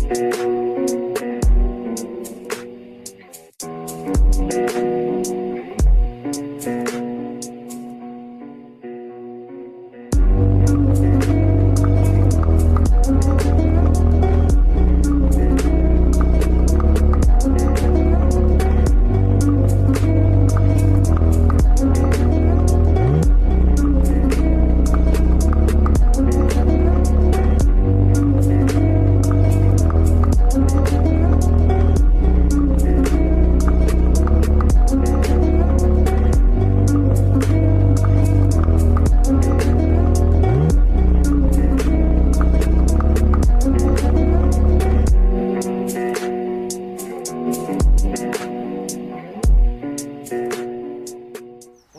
What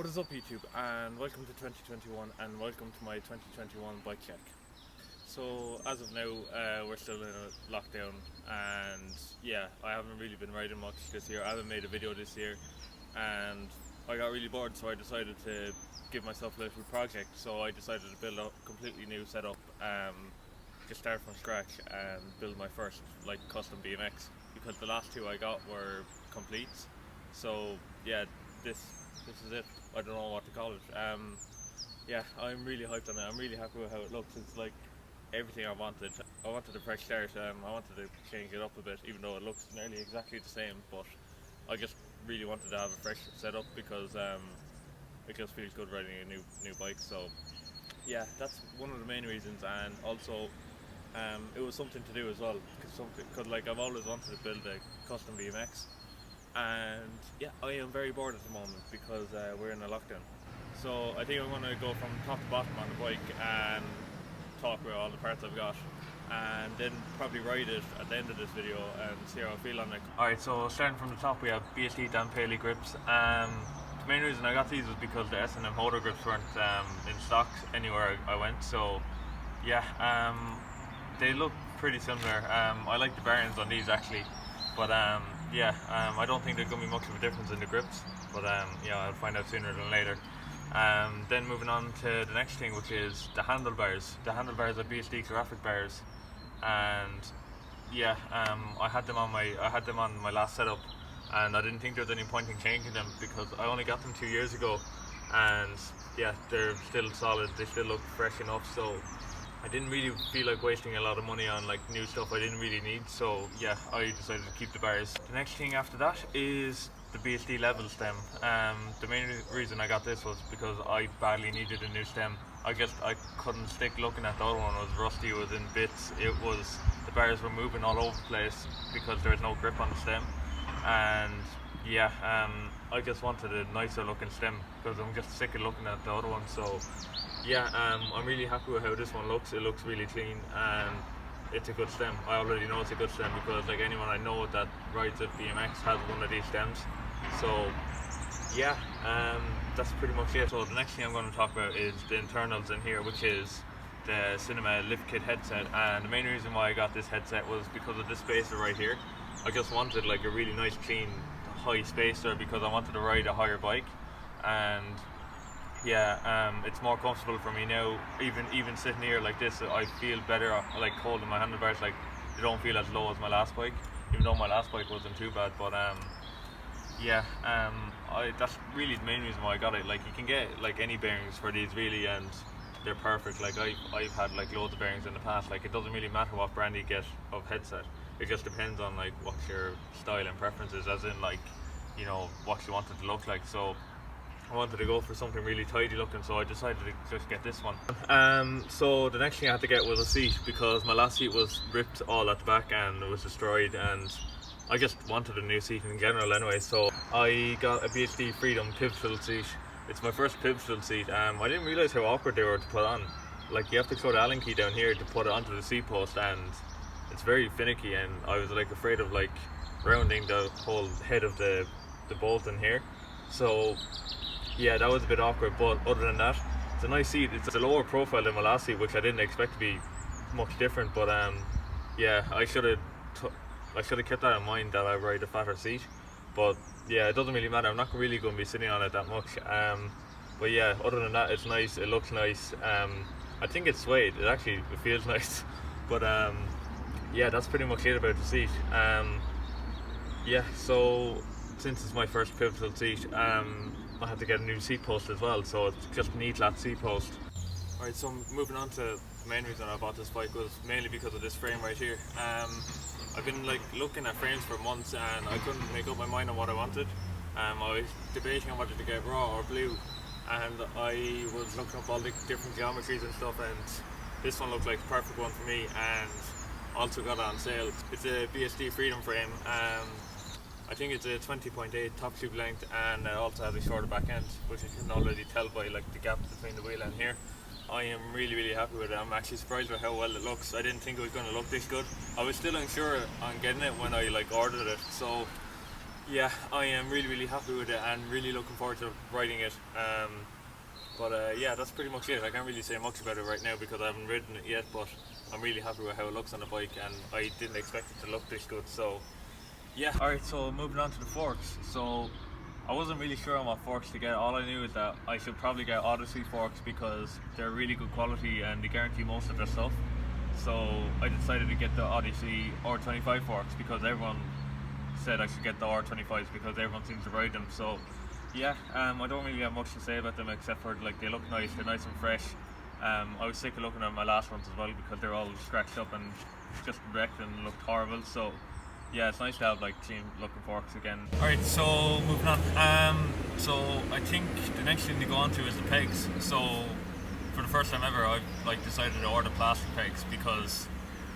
is up YouTube, and welcome to 2021 and welcome to my 2021 bike check. So as of now we're still in a lockdown, and yeah, I haven't really been riding much this year. I haven't made a video this year and I got really bored, so I decided to give myself a little project. So I decided to build a completely new setup, just start from scratch and build my first like custom BMX, because the last two I got were completes. So yeah, this is it. I don't know what to call it. Yeah, I'm really hyped on it. I'm really happy with how it looks. It's like everything I wanted. I wanted a fresh start. I wanted to change it up a bit, even though it looks nearly exactly the same. But I just really wanted to have a fresh setup because it just feels good riding a new bike. So yeah, that's one of the main reasons. And also it was something to do as well, because like I've always wanted to build a custom BMX. And yeah, I am very bored at the moment because we're in a lockdown. So I think I'm going to go from top to bottom on the bike and talk about all the parts I've got, and then probably ride it at the end of this video and see how I feel on it. Alright, so starting from the top, we have BSD Dan Paley grips. The main reason I got these was because the S&M holder grips weren't in stock anywhere I went. So yeah, they look pretty similar. I like the bearings on these actually, but yeah, I don't think there's going to be much of a difference in the grips, but yeah, I'll find out sooner than later. Then moving on to the next thing, which is the handlebars. The handlebars are BSD graphic bars, and yeah, I had them on my last setup, and I didn't think there was any point in changing them because I only got them 2 years ago, and yeah, they're still solid. They still look fresh enough, so I didn't really feel like wasting a lot of money on like new stuff I didn't really need. So yeah, I decided to keep the bars. The next thing after that is the BSD level stem. The main reason I got this was because I badly needed a new stem. I couldn't stick looking at the other one. It was rusty, it was in bits, the bars were moving all over the place because there was no grip on the stem. And yeah, I just wanted a nicer looking stem because I'm just sick of looking at the other one. So yeah, I'm really happy with how this one looks. It looks really clean and it's a good stem. I already know it's a good stem because like anyone I know that rides a BMX has one of these stems. So yeah, that's pretty much it. So the next thing I'm going to talk about is the internals in here, which is the Cinema Lift Kit headset. And the main reason why I got this headset was because of this spacer right here. I just wanted like a really nice clean high spacer because I wanted to ride a higher bike, and yeah, it's more comfortable for me now. Even sitting here like this, I feel better like holding my handlebars. Like they don't feel as low as my last bike, even though my last bike wasn't too bad. But yeah, that's really the main reason why I got it. Like you can get like any bearings for these really, and they're perfect. Like I've had like loads of bearings in the past. Like it doesn't really matter what brand you get of headset. It just depends on like what your style and preferences, as in like, you know, what you want it to look like. So I wanted to go for something really tidy looking, so I decided to just get this one. So the next thing I had to get was a seat, because my last seat was ripped all at the back and it was destroyed, and I just wanted a new seat in general anyway. So I got a BSD Freedom pivotal seat. It's my first pivotal seat. I didn't realise how awkward they were to put on. Like you have to throw the Allen key down here to put it onto the seat post, and it's very finicky, and I was like afraid of like rounding the whole head of the bolt in here. So yeah, that was a bit awkward, but other than that, it's a nice seat. It's a lower profile than my last seat, which I didn't expect to be much different, but yeah, I should have kept that in mind that I ride a fatter seat. But yeah, it doesn't really matter. I'm not really going to be sitting on it that much. But yeah, other than that, it's nice. It looks nice. I think it's suede. It feels nice. But yeah, that's pretty much it about the seat. Yeah, so since it's my first pivotal seat, I had to get a new seat post as well, so it's just an E-flat seat post. Alright, so moving on to the main reason I bought this bike was mainly because of this frame right here. I've been like looking at frames for months and I couldn't make up my mind on what I wanted. I was debating on whether to get raw or blue, and I was looking up all the different geometries and stuff, and this one looked like the perfect one for me, and also got it on sale. It's a BSD Freedom frame. I think it's a 20.8 top tube length, and it also has a shorter back end, which you can already tell by like the gap between the wheel and here. I am really happy with it. I'm actually surprised with how well it looks. I didn't think it was going to look this good. I was still unsure on getting it when I like ordered it, so yeah, I am really happy with it and really looking forward to riding it. Yeah, that's pretty much it. I can't really say much about it right now because I haven't ridden it yet, but I'm really happy with how it looks on the bike, and I didn't expect it to look this good, so yeah. Alright, so moving on to the forks. So I wasn't really sure on what forks to get. All I knew is that I should probably get Odyssey forks because they're really good quality and they guarantee most of their stuff. So I decided to get the Odyssey R25 forks because everyone said I should get the R25s because everyone seems to ride them. So yeah, I don't really have much to say about them except for like they look nice, they're nice and fresh. I was sick of looking at my last ones as well because they're all scratched up and just wrecked and looked horrible. So yeah, it's nice to have like clean looking forks again. Alright, so moving on. So I think the next thing to go on to is the pegs. So for the first time ever, I've like decided to order plastic pegs because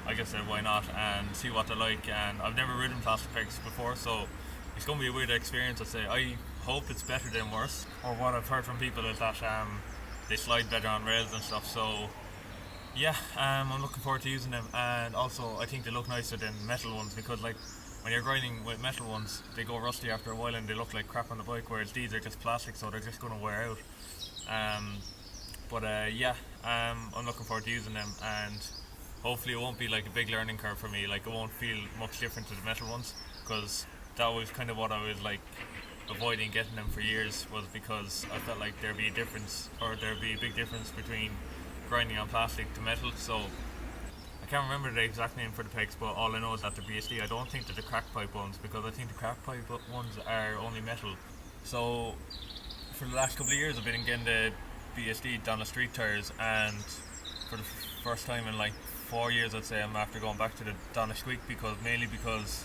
I guess why not, and see what they're like. And I've never ridden plastic pegs before, so it's going to be a weird experience. I'd say I hope it's better than worse. Or what I've heard from people is that they slide better on rails and stuff. So yeah, I'm looking forward to using them, and also I think they look nicer than metal ones because like when you're grinding with metal ones, they go rusty after a while and they look like crap on the bike, whereas these are just plastic, so they're just going to wear out. Yeah, I'm looking forward to using them, and hopefully it won't be like a big learning curve for me. Like it won't feel much different to the metal ones, because that was kind of what I was like avoiding getting them for years, was because I felt like there'd be a difference, or there'd be a big difference between grinding on plastic to metal. So I can't remember the exact name for the pegs, but all I know is that they're BSD. I don't think they're the crack pipe ones, because I think the crack pipe ones are only metal. So for the last couple of years I've been getting the BSD Donna Street tires, and for the first time in like 4 years I'd say I'm after going back to the Donna Squeak, mainly because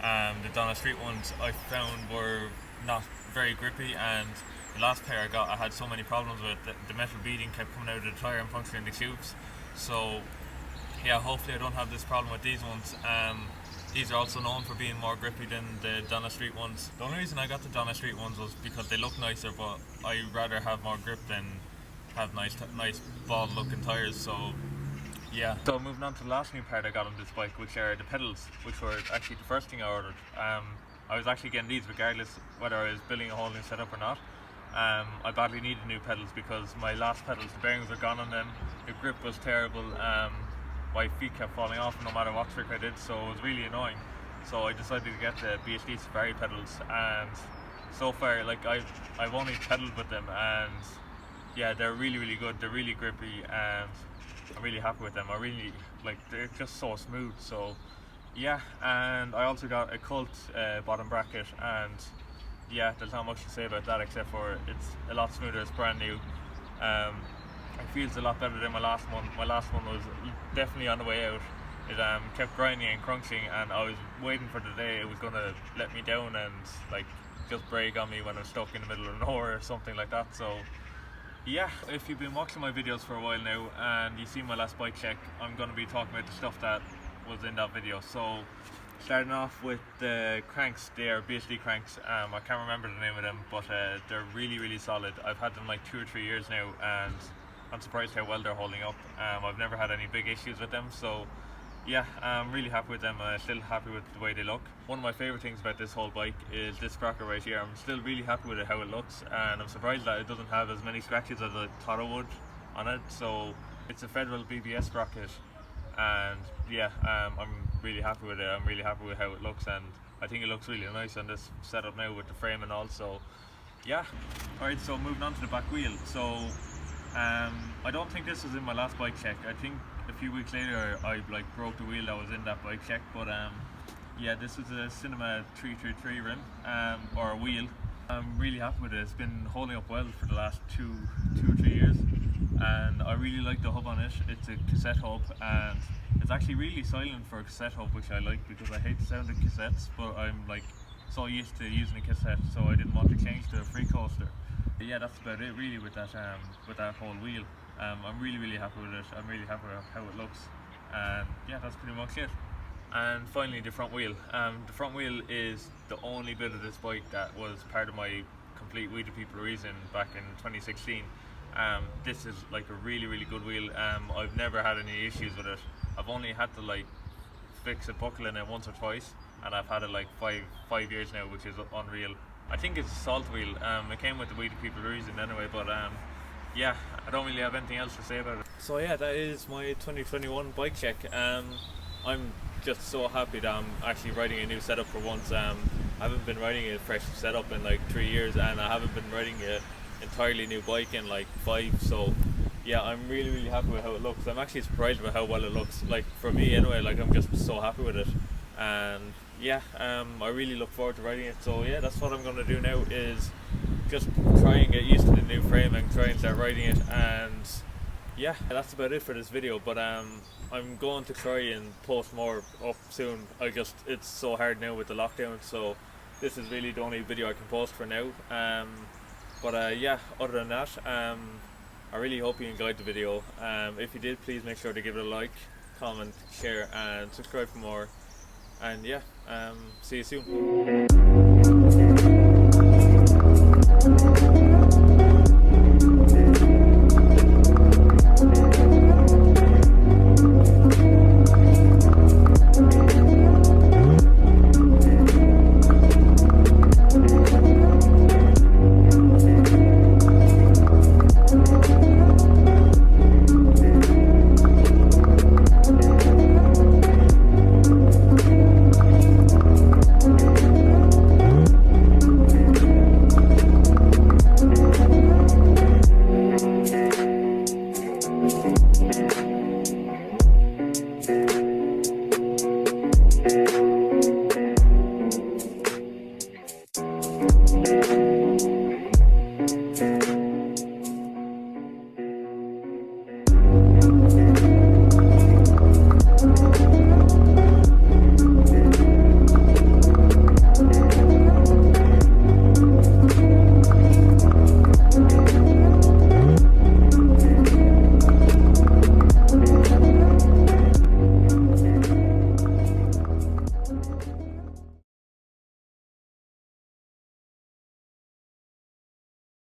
the Donna Street ones I found were not very grippy, and the last pair I got I had so many problems with the metal beading kept coming out of the tyre and puncturing the tubes. So yeah, hopefully I don't have this problem with these ones. These are also known for being more grippy than the Donna Street ones. The only reason I got the Donna Street ones was because they look nicer, but I'd rather have more grip than have nice bald looking tyres. So yeah. So moving on to the last new part I got on this bike, which are the pedals, which were actually the first thing I ordered. I was actually getting these regardless whether I was building a whole new setup or not. I badly needed new pedals because my last pedals, the bearings were gone on them, the grip was terrible, my feet kept falling off no matter what trick I did, so it was really annoying. So I decided to get the BSD Safari pedals, and so far like I've only pedaled with them, and yeah, they're really good, they're really grippy, and I'm really happy with them. I really like, they're just so smooth. So yeah, and I also got a Cult bottom bracket, and yeah, there's not much to say about that except for it's a lot smoother, it's brand new. It feels a lot better than my last one. My last one was definitely on the way out. It kept grinding and crunching, and I was waiting for the day it was going to let me down and like just brake on me when I was stuck in the middle of nowhere or something like that. So yeah, if you've been watching my videos for a while now and you see my last bike check, I'm going to be talking about the stuff that was in that video. So starting off with the cranks, they are BSD cranks. I can't remember the name of them, but they're really solid. I've had them like 2 or 3 years now, and I'm surprised how well they're holding up. I've never had any big issues with them, so yeah, I'm really happy with them. I'm still happy with the way they look. One of my favourite things about this whole bike is this sprocket right here. I'm still really happy with it, how it looks, and I'm surprised that it doesn't have as many scratches as I thought it would on it. So it's a Federal BBS sprocket, and yeah, I'm really happy with it. I'm really happy with how it looks, and I think it looks really nice on this setup now with the frame and all. So yeah. Alright, so moving on to the back wheel. So I don't think this was in my last bike check. I think a few weeks later I like broke the wheel that was in that bike check. But yeah, this is a Cinema 333 rim, or wheel. I'm really happy with it. It's been holding up well for the last two or 3 years, and I really like the hub on it. It's a cassette hub, and it's actually really silent for a cassette hub, which I like because I hate the sound of cassettes, but I'm like so used to using a cassette, so I didn't want to change to a free coaster. But yeah, that's about it really with that whole wheel. I'm really happy with it. I'm really happy with how it looks, and yeah, that's pretty much it. And finally, the front wheel. The front wheel is the only bit of this bike that was part of my complete We the People Reason back in 2016. This is like a really good wheel. I've never had any issues with it. I've only had to like fix a buckle in it once or twice, and I've had it like five years now, which is unreal. I think it's a salt wheel. It came with the We the People Reason anyway, but yeah, I don't really have anything else to say about it. So yeah, that is my 2021 bike check. I'm just so happy that I'm actually riding a new setup for once. I haven't been riding a fresh setup in like 3 years, and I haven't been riding an entirely new bike in like 5. So yeah, I'm really happy with how it looks. I'm actually surprised by how well it looks. Like for me anyway, like I'm just so happy with it. And yeah, I really look forward to riding it. So yeah, that's what I'm going to do now, is just try and get used to the new frame and try and start riding it. And yeah, that's about it for this video. But I'm going to try and post more up soon. It's so hard now with the lockdown, so this is really the only video I can post for now. But yeah, other than that, I really hope you enjoyed the video. If you did, please make sure to give it a like, comment, share, and subscribe for more. And yeah, see you soon.